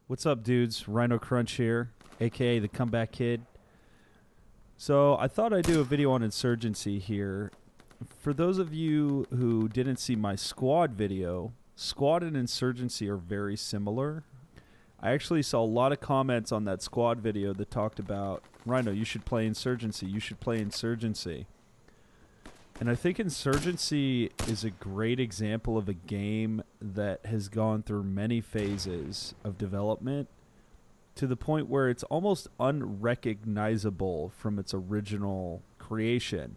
What's up, dudes? rhinoCRUNCH here, aka the Comeback Kid. So I thought I'd do a video on Insurgency here. For those of you who didn't see my squad video, squad and Insurgency are very similar. I actually saw a lot of comments on that squad video that talked about, Rhino, you should play Insurgency, you should play Insurgency. And I think Insurgency is a great example of a game that has gone through many phases of development to the point where it's almost unrecognizable from its original creation.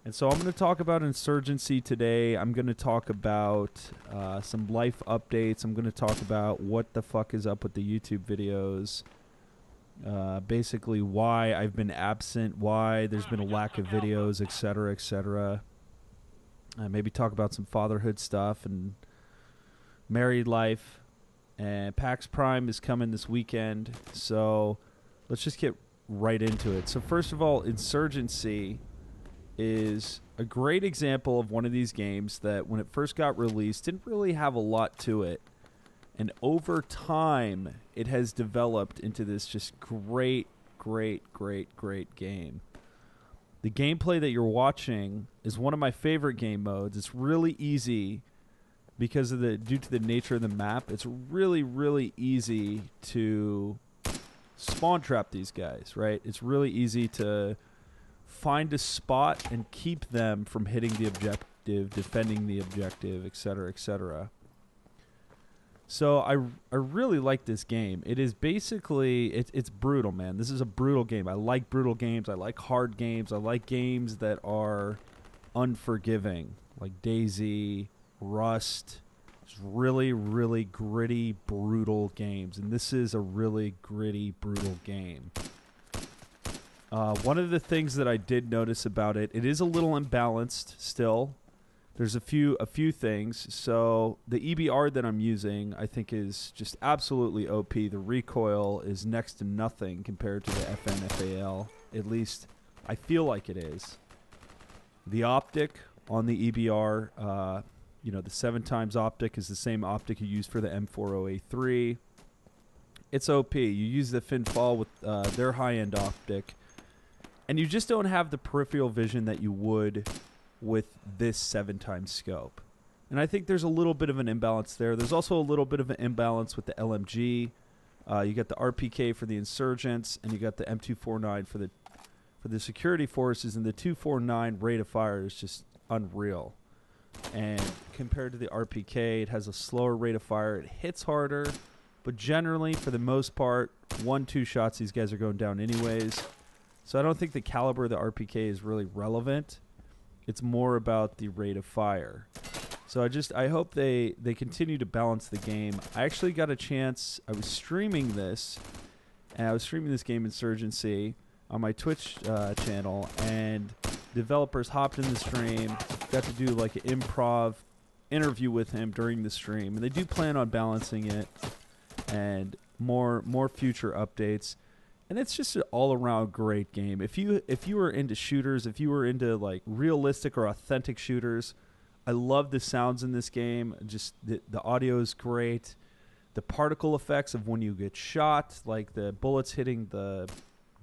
And so I'm going to talk about Insurgency today. I'm going to talk about some life updates. I'm going to talk about what the fuck is up with the YouTube videos. Basically why I've been absent, why there's been a lack of videos, etc., etc. Maybe talk about some fatherhood stuff and married life. And PAX Prime is coming this weekend, so let's just get right into it. So first of all, Insurgency is a great example of one of these games that when it first got released didn't really have a lot to it. And over time, it has developed into this just great game. The gameplay that you're watching is one of my favorite game modes. It's really easy because of due to the nature of the map. It's really easy to spawn trap these guys, right? It's really easy to find a spot and keep them from hitting the objective, defending the objective, etc., etc. So I really like this game. It is basically, it's brutal, man. This is a brutal game. I like brutal games. I like hard games. I like games that are unforgiving, like Dayz, Rust. It's really gritty, brutal games. And this is a really gritty, brutal game. One of the things that I did notice about it, it is a little imbalanced still. There's a few things. So the EBR that I'm using, I think, is just absolutely OP. The recoil is next to nothing compared to the FNFAL. At least I feel like it is. The optic on the EBR, the 7x optic is the same optic you use for the M40A3. It's OP. You use the Finfall with their high-end optic, and you just don't have the peripheral vision that you would with this 7x scope. And I think there's a little bit of an imbalance there. There's also a little bit of an imbalance with the LMG. You got the RPK for the insurgents, and you got the M249 for the security forces, and the 249 rate of fire is just unreal. And compared to the RPK, it has a slower rate of fire. It hits harder, but generally, for the most part, 1-2 shots, these guys are going down anyways. So I don't think the caliber of the RPK is really relevant. It's more about the rate of fire. So I hope they continue to balance the game. I actually got a chance. I was streaming this, and I was streaming this game Insurgency on my Twitch channel, and developers hopped in the stream, got to do like an improv interview with him during the stream, and they do plan on balancing it and more future updates. And it's just an all-around great game. If you were into shooters, if you were into like realistic or authentic shooters, I love the sounds in this game. Just the audio is great. The particle effects of when you get shot, like the bullets hitting the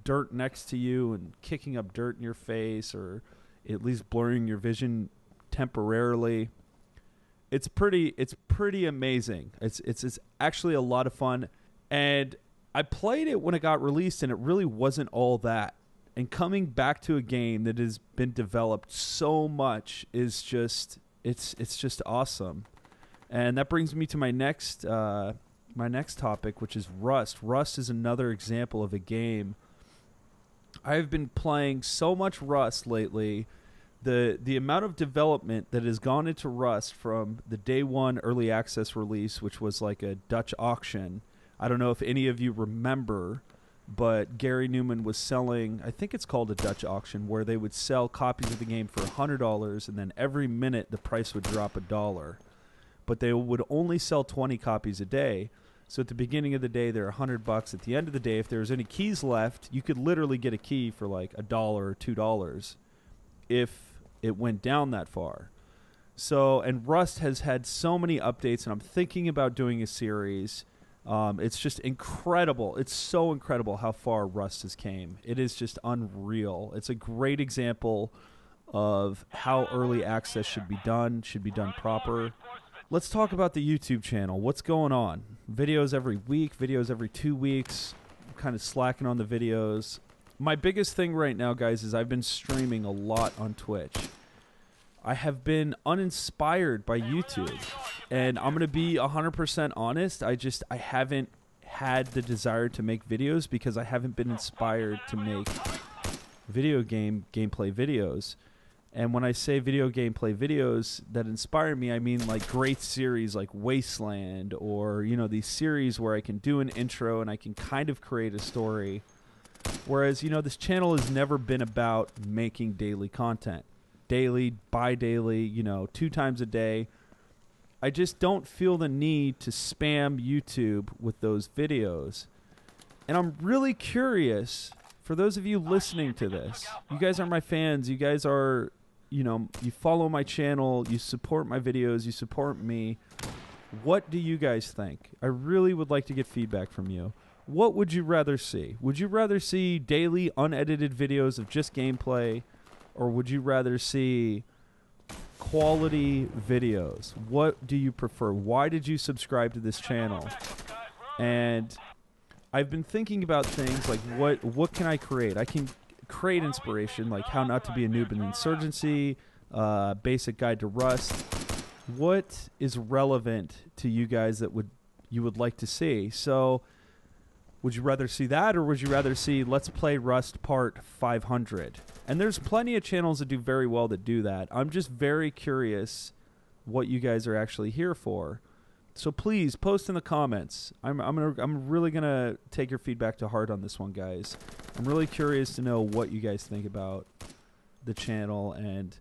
dirt next to you and kicking up dirt in your face, or at least blurring your vision temporarily. It's pretty amazing. It's actually a lot of fun. And I played it when it got released, and it really wasn't all that. And coming back to a game that has been developed so much is just it's just awesome. And that brings me to my next topic, which is Rust. Rust is another example of a game. I've been playing so much Rust lately. The amount of development that has gone into Rust from the day one early access release, which was like a Dutch auction. I don't know if any of you remember, but Gary Newman was selling, I think it's called a Dutch auction, where they would sell copies of the game for $100, and then every minute the price would drop $1. But they would only sell 20 copies a day. So at the beginning of the day, they're $100. At the end of the day, if there was any keys left, you could literally get a key for like $1 or $2 if it went down that far. So, and Rust has had so many updates, and I'm thinking about doing a series It's just incredible. It's so incredible how far Rust has came. It is just unreal. It's a great example of how early access should be done proper. Let's talk about the YouTube channel. What's going on? Videos every week, videos every 2 weeks. I'm kind of slacking on the videos. My biggest thing right now, guys, is I've been streaming a lot on Twitch. I have been uninspired by YouTube, and I'm going to be 100% honest. I haven't had the desire to make videos because I haven't been inspired to make video gameplay videos. And when I say video gameplay videos that inspire me, I mean like great series like Wasteland, or, you know, these series where I can do an intro and I can kind of create a story. Whereas, you know, this channel has never been about making daily content. Daily, bi-daily, you know, 2 times a day. I just don't feel the need to spam YouTube with those videos. And I'm really curious, for those of you listening to this, you guys are my fans, you guys are, you know, you follow my channel, you support my videos, you support me. What do you guys think? I really would like to get feedback from you. What would you rather see? Would you rather see daily unedited videos of just gameplay, or would you rather see quality videos? What do you prefer? Why did you subscribe to this channel? And I've been thinking about things like what can I create? I can create inspiration, like how not to be a noob in Insurgency, basic guide to Rust. What is relevant to you guys that you would like to see? So would you rather see that, or would you rather see Let's Play Rust Part 500? And there's plenty of channels that do very well that do that. I'm just very curious what you guys are actually here for. So please post in the comments. I'm really gonna take your feedback to heart on this one, guys. I'm really curious to know what you guys think about the channel. And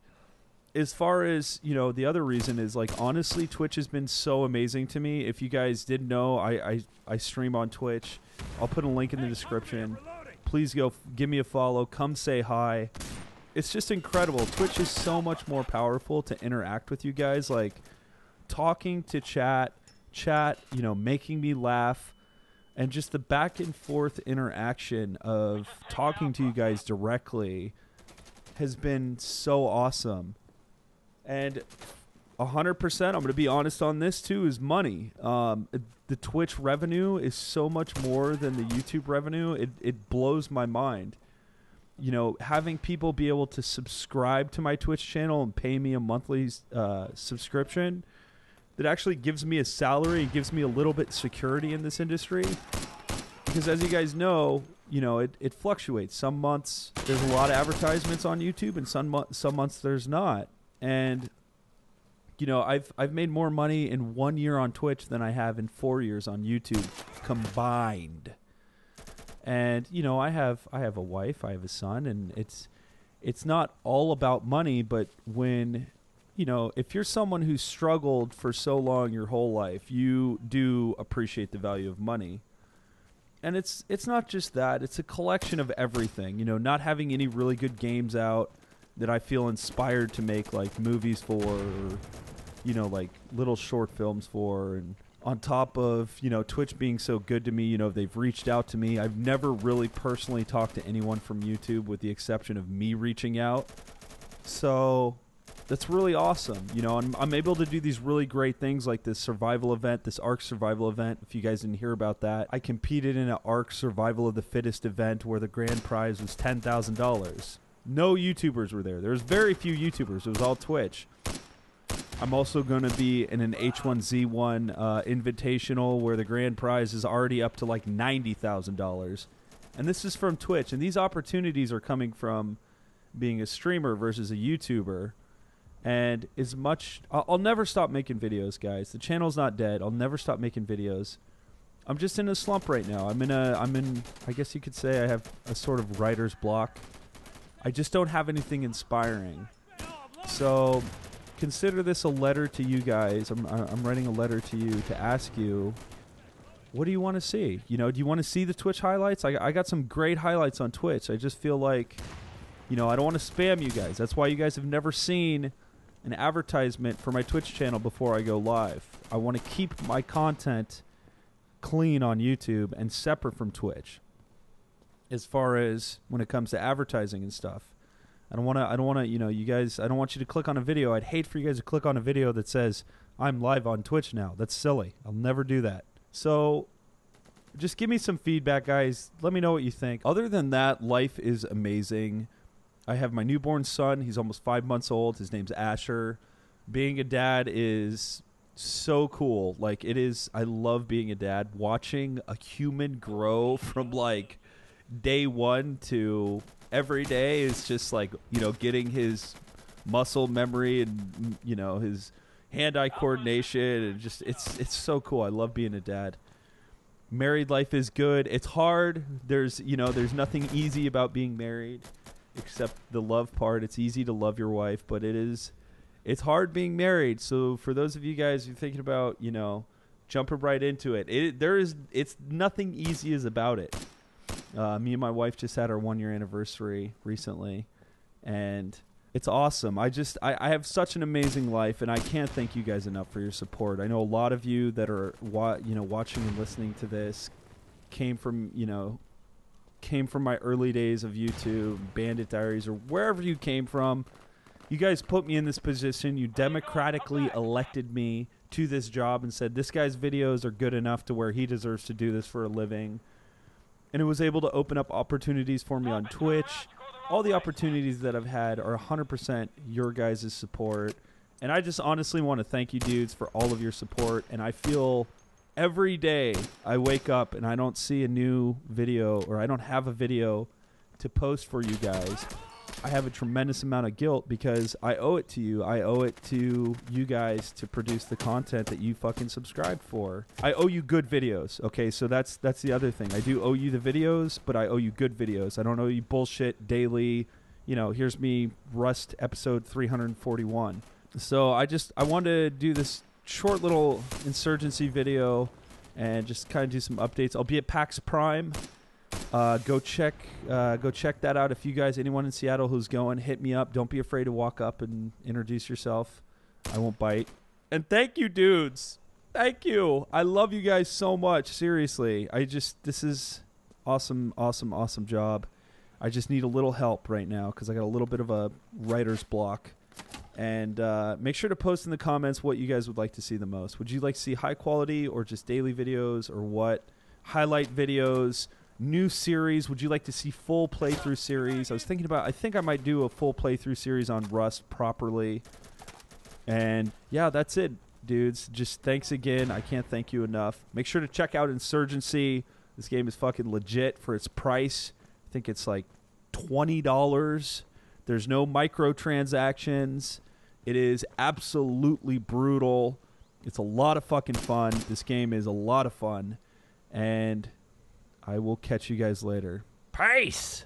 as far as, you know, the other reason is, like, honestly, Twitch has been so amazing to me. If you guys didn't know, I stream on Twitch. I'll put a link in the description. Please go give me a follow. Come say hi. It's just incredible. Twitch is so much more powerful to interact with you guys. Like, talking to chat, you know, making me laugh, and just the back and forth interaction of talking to you guys directly has been so awesome. And 100%, I'm going to be honest on this too, is money. The Twitch revenue is so much more than the YouTube revenue. It blows my mind. You know, having people be able to subscribe to my Twitch channel and pay me a monthly subscription that actually gives me a salary, gives me a little bit security in this industry. Because as you guys know, you know, it fluctuates. Some months there's a lot of advertisements on YouTube, and some months there's not. And you know, I've made more money in 1 year on Twitch than I have in 4 years on YouTube combined. And you know, I have a wife, I have a son, and it's not all about money. But when, you know, if you're someone who's struggled for so long your whole life, you do appreciate the value of money. And it's not just that; it's a collection of everything. You know, not having any really good games out that I feel inspired to make, like, movies for, or, you know, like little short films for. And on top of, you know, Twitch being so good to me, you know, they've reached out to me. I've never really personally talked to anyone from YouTube with the exception of me reaching out. So that's really awesome. You know, I'm able to do these really great things like this survival event, this Ark survival event. If you guys didn't hear about that, I competed in an Ark survival of the fittest event where the grand prize was $10,000. No YouTubers were there. There was very few YouTubers. It was all Twitch. I'm also going to be in an H1Z1 invitational where the grand prize is already up to like $90,000. And this is from Twitch. And these opportunities are coming from being a streamer versus a YouTuber. And as much... I'll never stop making videos, guys. The channel's not dead. I'll never stop making videos. I'm just in a slump right now. I'm in, I guess you could say I have a sort of writer's block. I just don't have anything inspiring. So consider this a letter to you guys. I'm writing a letter to you to ask you, what do you want to see? You know, do you want to see the Twitch highlights? I got some great highlights on Twitch. I just feel like, you know, I don't want to spam you guys. That's why you guys have never seen an advertisement for my Twitch channel before I go live. I want to keep my content clean on YouTube and separate from Twitch. As far as when it comes to advertising and stuff, I don't want to, you know, you guys, I don't want you to click on a video. I'd hate for you guys to click on a video that says I'm live on Twitch now. That's silly. I'll never do that. So just give me some feedback, guys. Let me know what you think. Other than that, life is amazing. I have my newborn son. He's almost 5 months old. His name's Asher. Being a dad is so cool. Like, it is. I love being a dad. Watching a human grow from like day one to every day is just like, you know, getting his muscle memory and, you know, his hand-eye coordination, and just it's so cool. I love being a dad. Married life is good. It's hard. There's nothing easy about being married except the love part. It's easy to love your wife, but it's hard being married. So for those of you guys who are thinking about, you know, jumping right into it, it's nothing easy is about it. Me and my wife just had our 1-year anniversary recently, and it's awesome. I have such an amazing life, and I can't thank you guys enough for your support. I know a lot of you that are watching and listening to this came from my early days of YouTube, Bandit Diaries, or wherever you came from. You guys put me in this position. You democratically elected me to this job and said this guy's videos are good enough to where he deserves to do this for a living. And it was able to open up opportunities for me on Twitch. All the opportunities that I've had are 100% your guys' support. And I just honestly want to thank you dudes for all of your support. And I feel every day I wake up and I don't see a new video, or I don't have a video to post for you guys, I have a tremendous amount of guilt because I owe it to you. I owe it to you guys to produce the content that you fucking subscribed for. I owe you good videos. Okay, so that's the other thing. I do owe you the videos, but I owe you good videos. I don't owe you bullshit daily. You know, here's me, Rust episode 341. So I wanted to do this short little Insurgency video and just kind of do some updates. I'll be at PAX Prime. Go check that out. If you guys, anyone in Seattle who's going, hit me up. Don't be afraid to walk up and introduce yourself. I won't bite. And thank you, dudes. Thank you. I love you guys so much. Seriously. This is awesome, awesome, awesome job. I just need a little help right now because I got a little bit of a writer's block. And make sure to post in the comments what you guys would like to see the most. Would you like to see high quality or just daily videos, or what? Highlight videos. New series. Would you like to see full playthrough series? I think I might do a full playthrough series on Rust properly. And yeah, that's it, dudes. Just thanks again. I can't thank you enough. Make sure to check out Insurgency. This game is fucking legit for its price. I think it's like $20. There's no microtransactions. It is absolutely brutal. It's a lot of fucking fun. This game is a lot of fun. And I will catch you guys later. Peace!